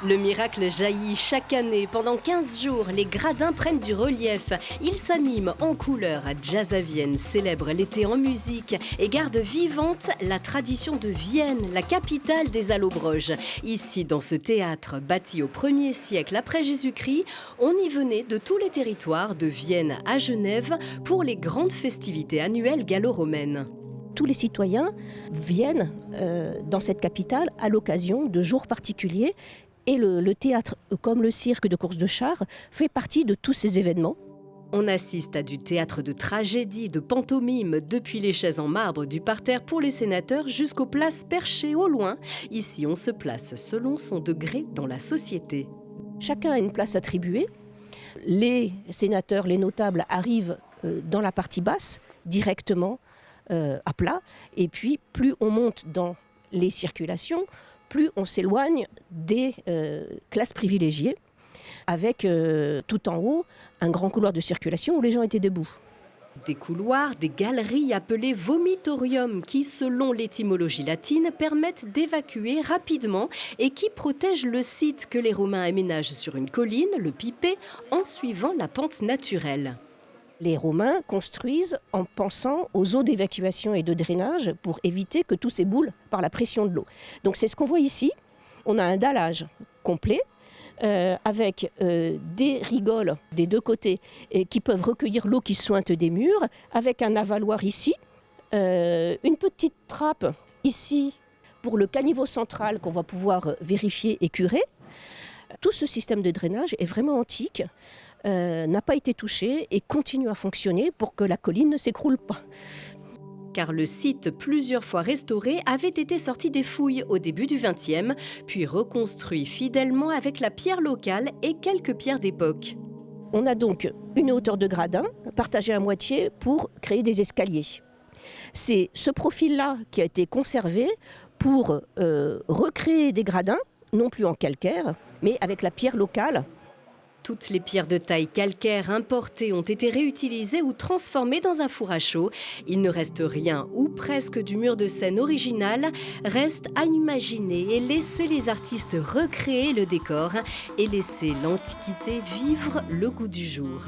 Le miracle jaillit chaque année. Pendant 15 jours, les gradins prennent du relief. Ils s'animent en couleurs. Jazz à Vienne célèbre l'été en musique et garde vivante la tradition de Vienne, la capitale des allobroges. Ici, dans ce théâtre bâti au 1er siècle après Jésus-Christ, on y venait de tous les territoires, de Vienne à Genève, pour les grandes festivités annuelles gallo-romaines. Tous les citoyens viennent dans cette capitale à l'occasion de jours particuliers. Et le théâtre, comme le cirque de course de chars, fait partie de tous ces événements. On assiste à du théâtre de tragédie, de pantomime, depuis les chaises en marbre du parterre pour les sénateurs jusqu'aux places perchées au loin. Ici, on se place selon son degré dans la société. Chacun a une place attribuée. Les sénateurs, les notables arrivent dans la partie basse, directement à plat. Et puis, plus on monte dans les circulations, plus on s'éloigne des classes privilégiées, avec tout en haut un grand couloir de circulation où les gens étaient debout. Des couloirs, des galeries appelées vomitorium qui, selon l'étymologie latine, permettent d'évacuer rapidement et qui protègent le site que les Romains aménagent sur une colline, le Pipé, en suivant la pente naturelle. Les Romains construisent en pensant aux eaux d'évacuation et de drainage pour éviter que tout s'éboule par la pression de l'eau. Donc c'est ce qu'on voit ici. On a un dallage complet avec des rigoles des deux côtés qui peuvent recueillir l'eau qui sointe des murs, avec un avaloir ici, une petite trappe ici pour le caniveau central qu'on va pouvoir vérifier et curer. Tout ce système de drainage est vraiment antique. N'a pas été touché et continue à fonctionner pour que la colline ne s'écroule pas. Car le site, plusieurs fois restauré, avait été sorti des fouilles au début du XXe, puis reconstruit fidèlement avec la pierre locale et quelques pierres d'époque. On a donc une hauteur de gradin partagée à moitié pour créer des escaliers. C'est ce profil-là qui a été conservé pour recréer des gradins, non plus en calcaire, mais avec la pierre locale. Toutes les pierres de taille calcaire importées ont été réutilisées ou transformées dans un four à chaux. Il ne reste rien, ou presque, du mur de scène original. Reste à imaginer et laisser les artistes recréer le décor et laisser l'Antiquité vivre le goût du jour.